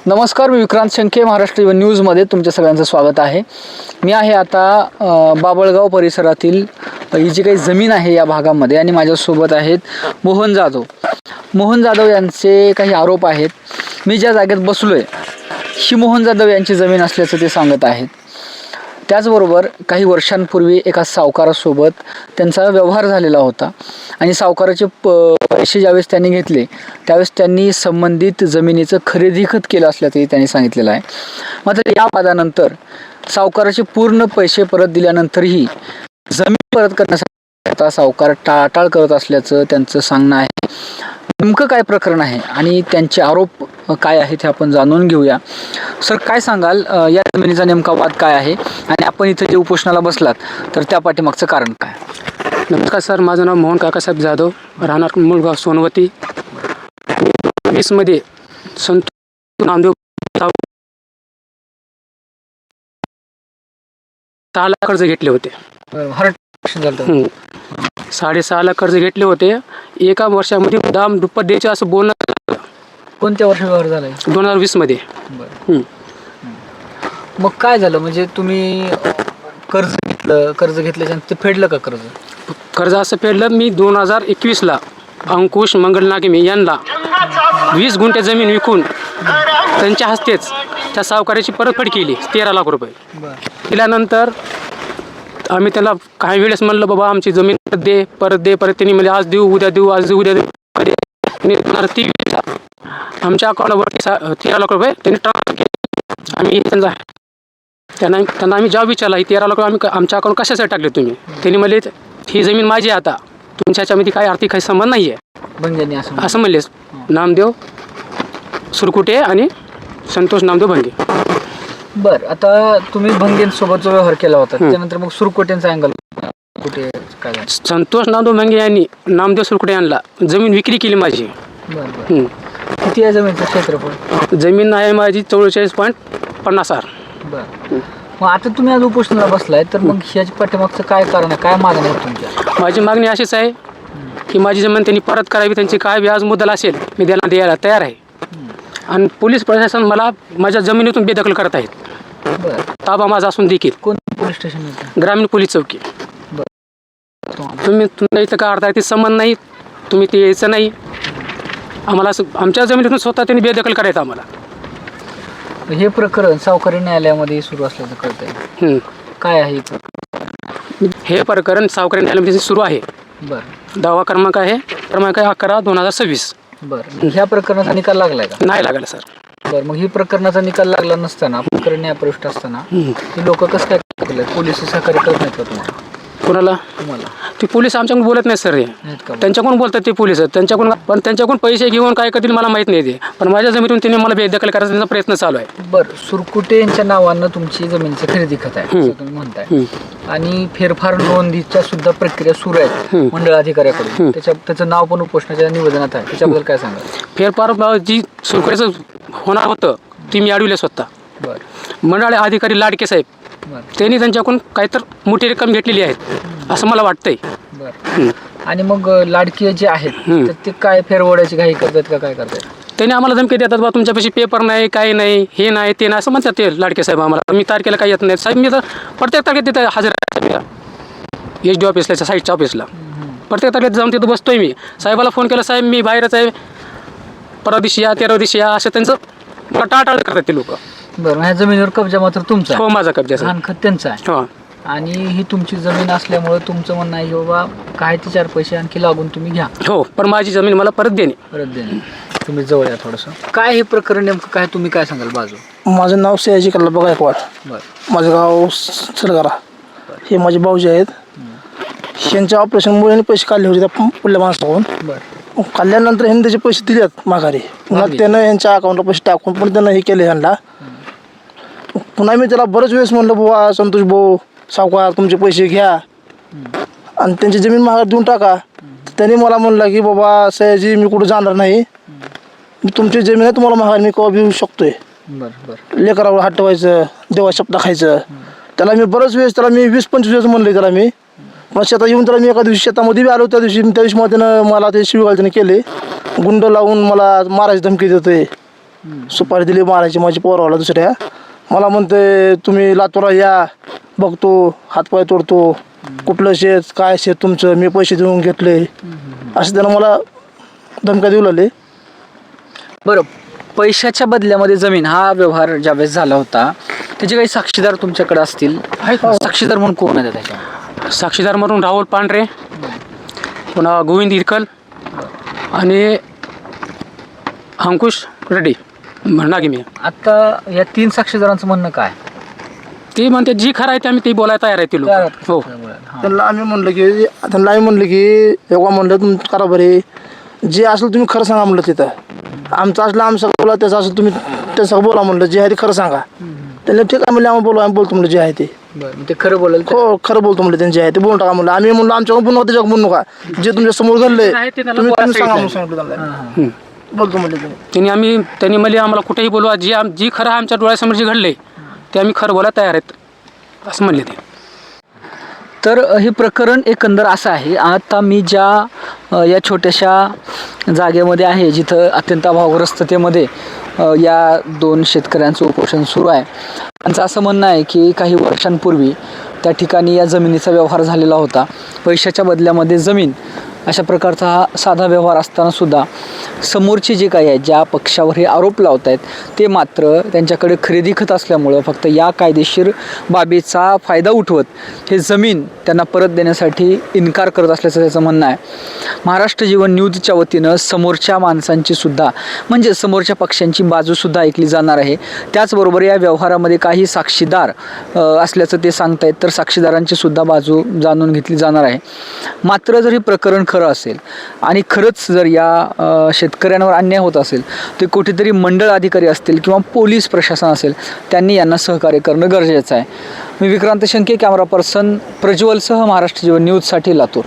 नमस्कार, मी विक्रांत शंके, महाराष्ट्र जीवन न्यूजमध्ये तुमच्या सगळ्यांचं स्वागत आहे. मी आहे आता बाबळगाव परिसरातील ही जी काही जमीन आहे या भागामध्ये आणि माझ्यासोबत आहेत मोहन जाधव. मोहन जाधव यांचे काही आरोप आहेत. मी ज्या जागेत बसलो आहे ही मोहन जाधव यांची जमीन असल्याचं ते सांगत आहेत. त्याचबरोबर काही वर्षांपूर्वी एका सावकारासोबत त्यांचा व्यवहार झालेला होता आणि सावकाराचे पैसे ज्यावेळेस त्यांनी घेतले त्यावेळेस त्यांनी संबंधित जमिनीचं खरेदी खत केलं असल्याचंही त्यांनी सांगितलेलं आहे. मात्र या वादानंतर सावकाराचे पूर्ण पैसे परत दिल्यानंतरही जमीन परत करण्यासाठी आता सावकार टाळाटाळ करत असल्याचं त्यांचं सांगणं आहे. नेमकं काय प्रकरण आहे आणि त्यांचे आरोप काय आहेत हे आपण जाणून घेऊया. सर, काय सांगाल, या जमिनीचा नेमका वाद काय आहे आणि आपण इथे जे उपोषणाला बसलात तर त्या पाठीमागचं कारण काय? नमस्कार सर, माझं नाव मोहन काकासाहेब जाधव, राहणार मुलगाव सोनवती. 2020 संतोष नामदेव 6 लाख कर्ज घेतले होते. 6.5 लाख कर्ज घेतले होते. एका वर्षामध्ये दाम दुप्पट द्यायचे असं बोलणं. कोणत्या वर्षी व्यवहार झाला? 2020 मग काय झालं, म्हणजे तुम्ही कर्ज घेतल्याच्यानंतर ते फेडलं का कर्ज असं फेडलं. मी 2021 अंकुश मंगल नागेमी यांना 20 गुंठे जमीन विकून त्यांच्या हस्तेच त्या सावकाराची परतफेड केली 13 लाख रुपये. केल्यानंतर आम्ही त्याला काही वेळेस म्हणलं, बाबा आमची जमीन परत दे. त्यांनी म्हणजे आज देऊ, उद्या देऊ, आमच्या अकाउंटवर 13 लाख रुपये त्यांनी ट्रान्सफर केले. आम्ही त्यांना आम्ही जॉब विचारला, ही 13 लाख आम्ही आमच्या अकाउंट कशासाठी टाकले तुम्ही? त्यांनी म्हणले, ही जमीन माझी आहे, आता तुमच्या ह्याच्यामध्ये काही आर्थिक काही संबंध नाही आहे असं म्हणले. नामदेव सुरकुटे आणि संतोष नामदेव भंगे. बरं, आता तुम्ही भंगेंसोबत जो व्यवहार केला होता त्यानंतर मग सुरकुटेंचा अँगल कुठे काय झालं? संतोष नामदेव भंगे यांनी नामदेव सुरकुटे यांना जमीन विक्री केली माझी. बरं, किती आहे जमीनचं क्षेत्रफळ? जमीन आहे माझी 44.50. बरं, मग आता तुम्ही आज उपोषणाला बसलाय तर मग ह्याच्या पाठीमागचं काय कारण आहे, काय मागणी आहे तुमच्या? माझी मागणी अशीच आहे की माझी जमीन त्यांनी परत करावी. त्यांची काय व्याज मुद्दल असेल मी त्यांना द्यायला तयार आहे. आणि पोलीस प्रशासन मला माझ्या जमिनीतून बेदखल करत आहेत. बरं, ताबा माझा असून देखील. कोणतं पोलीस स्टेशन आहे? ग्रामीण पोलीस चौकी. तुम्ही इथं का अर्धा ते संबंध नाही, तुम्ही ते यायचं नाही. आम्हाला आमच्या जमिनीतून स्वतः त्यांनी बेदखल करायचं आम्हाला. हे प्रकरण सावकारी न्यायालयामध्ये सुरू असल्याचं कळत आहे. काय आहे हे प्रकरण सावकारी न्यायालयामध्ये सुरू आहे. बरं, दावा क्रमांक आहे 11/2026. बरं, ह्या प्रकरणाचा निकाल लागलाय का? नाही लागला सर. बरं, मग ही प्रकरणाचा निकाल लागला नसताना, प्रकरण न्यायप्रविष्ट असताना ती लोक कसं काय केलं? पोलीस सहकार्य करत नाहीत का तुम्हाला? कोणाला? तुम्हाला. ते पोलीस आमच्याकडून बोलत नाही सर. हे त्यांच्याकडून बोलतात ते पोलीस. त्यांच्याकडून पैसे घेऊन काय करतील मला माहीत नाही. ते पण माझ्या जमिनीतून त्यांनी मला बेदखल करायचा त्यांचा प्रयत्न चालू आहे. बरं, सुरकुटे यांच्या नावानं तुमची जमिनीचं खरेदी खत आहे असं तुम्ही म्हणताय आणि फेरफार नोंदीच्या सुद्धा प्रक्रिया सुरू आहेत मंडळ अधिकाऱ्याकडून. त्याचं नाव पण उपोषणाच्या निवेदनात आहे. त्याच्याबद्दल काय सांगा? फेरफार जी सुरकुट्याचं होणार होतं ती मी अडविले स्वतः. बरं, मंडळ अधिकारी लाडके साहेब त्यांनी त्यांच्याकडून काहीतरी मोठी रक्कम घेतलेली आहे असं मला वाटतंय. बरं, आणि मग लाडकी जे आहेत तर ते काय फेरवड्याची घाई करतात का काय करतात? त्यांनी आम्हाला धमकी देतात, बा तुमच्यापाशी पेपर नाही, काही नाही, हे नाही, ते नाही असं म्हणतात ते लाडके साहेब आम्हाला. मी तारखेला काही येत नाही साहेब. मी तर प्रत्येक तारखेत तिथे हजर आहे. HD ऑफिसला, साईटच्या ऑफिसला प्रत्येक तारखेत जाऊन तिथं बसतोय मी. साहेबाला फोन केला, साहेब मी बाहेरच आहे, परवा दिवशी या, 13 दिवशी या, असं त्यांचं टाळाटाळ करतात ते लोक. बरं, ह्या जमिनीवर कब्जा मात्र तुमचा? हो, माझा कब्जा. लहान खत त्यांचा आहे. हो, आणि ही तुमची जमीन असल्यामुळे तुमचं म्हणणं आहे की बाबा काय ते 4 पैसे आणखी लागून तुम्ही घ्या. हो, पण माझी जमीन मला परत देणे. तुम्ही जवळ या थोडंसं. काय हे प्रकरण नेमकं काय, तुम्ही काय सांगाल बाजू? माझं नाव सयाजी कल्लाबा गायकवाड. बरं, माझं गाव सरगारा. हे माझे भाऊजी आहेत. यांच्या ऑपरेशनमुळे पैसे काढले होते त्या पुढल्या माणसाकडून. बरं, काढल्यानंतर ह्यांनी त्याचे पैसे दिलेत माघारी. पुन्हा त्यानं यांच्या अकाउंटला पैसे टाकून पण त्यानं हे केले ह्यांना. पुन्हा मी त्याला बरेच वेळेस म्हणलं, बाबा संतोष भाऊ सावकार तुमचे पैसे घ्या आणि त्यांची जमीन माघार देऊन टाका. त्यांनी मला म्हणलं की बाबा सयाजी मी कुठं जाणार नाही, मी तुमची जमीन आहे, तुम्हाला माघार मी कवा घेऊ शकतोय. लेकरावर हात ठेवायचं, देवा शब्द खायचं. त्याला मी बरेच वेळेस त्याला मी 20-25 वेळेस म्हणले त्याला मी. मग शेतात येऊन त्याला मी एका दिवशी शेतामध्ये बी आलो. त्या दिवशी मला त्यानं मला ते शिवीगाळ त्याने केले. गुंड लावून मला मारायची धमकी देतोय. सुपारी दिली मारायची माझी पोराला दुसऱ्या. मला म्हणते तुम्ही लातूरला या, बघतो हातपाय तोडतो, कुठलं शेत काय शेत तुमचं, मी पैसे देऊन घेतले, असं त्यानं मला धमका देऊ लागले. बरं, पैशाच्या बदल्यामध्ये जमीन हा व्यवहार ज्यावेळेस झाला होता त्याचे काही साक्षीदार तुमच्याकडे असतील? साक्षीदार म्हणून कोण आहे त्याच्या? साक्षीदार म्हणून राहुल पांढरे, पुन्हा गोविंद इरकल आणि अंकुश रेड्डी म्हणणार की मी. आता या 3 साक्षीदारांचं म्हणणं काय? ते म्हणते जी खरं आहे ते आम्ही ते बोलायला तयार आहे ते लोक. हो, त्यांना आम्ही म्हणलं की एवढा म्हणलं तुमचं करा बरे, जे असेल तुम्ही खरं सांगा म्हणलं. तिथं आमचं असलं आमचं बोला, त्याचं असं तुम्ही त्याचं बोला म्हणलं, जे आहे ते खरं सांगा. त्यांनी ठीक आहे म्हणलं, आम्ही बोलतो म्हणलं जे आहे ते. बरं, ते खरं बोलाल? हो खरं बोलतो म्हणलं, त्यांचे आहे ते बोलून टाका म्हणलं. आम्ही म्हणलो आमच्याकडून बोलू नका, त्याच्याकडून बोलू नका, जे तुमच्या समोर घडलंय आहे ते त्याला तुम्ही बोलायला सांगा म्हणून सांगितलंय. सांगितलं त्यांना. बोलतो म्हणले तुम्ही. त्यांनी म्हणले आम्हाला कुठेही बोलवा, जी खरं आमच्या डोळ्यासमोर जे घडले ते आम्ही खरं बोलायला तयार आहेत असं म्हणले ते. तर हे प्रकरण एकंदर असं आहे. आता मी ज्या या छोट्याशा जागेमध्ये आहे जिथं अत्यंत अभावग्रस्ततेमध्ये या 2 शेतकऱ्यांचं उपोषण सुरू आहे. त्यांचं असं म्हणणं आहे की काही वर्षांपूर्वी त्या ठिकाणी या जमिनीचा व्यवहार झालेला होता. पैशाच्या बदल्यामध्ये जमीन अशा प्रकारचा हा साधा व्यवहार असतानासुद्धा समोरचे जे काही आहे, ज्या पक्षावर हे आरोप लावत आहेत ते मात्र त्यांच्याकडे खरेदी खत असल्यामुळं फक्त या कायदेशीर बाबीचा फायदा उठवत हे जमीन त्यांना परत देण्यासाठी इन्कार करत असल्याचं त्याचं म्हणणं आहे. महाराष्ट्र जीवन न्यूजच्या वतीनं समोरच्या माणसांची सुद्धा म्हणजे समोरच्या पक्षांची बाजूसुद्धा ऐकली जाणार आहे. त्याचबरोबर या व्यवहारामध्ये काही साक्षीदार असल्याचं ते सांगतायत, तर साक्षीदारांची सुद्धा बाजू जाणून घेतली जाणार आहे. मात्र जर हे प्रकरण खरं असेल आणि खरंच जर या शेतकऱ्यांवर अन्याय होत असेल तर कुठेतरी मंडळ अधिकारी असतील किंवा पोलीस प्रशासन असेल त्यांनी यांना सहकार्य करणं गरजेचं आहे. मी विक्रांत शंके, कॅमेरा पर्सन प्रज्वलसह महाराष्ट्र जीवन न्यूजसाठी लातूर.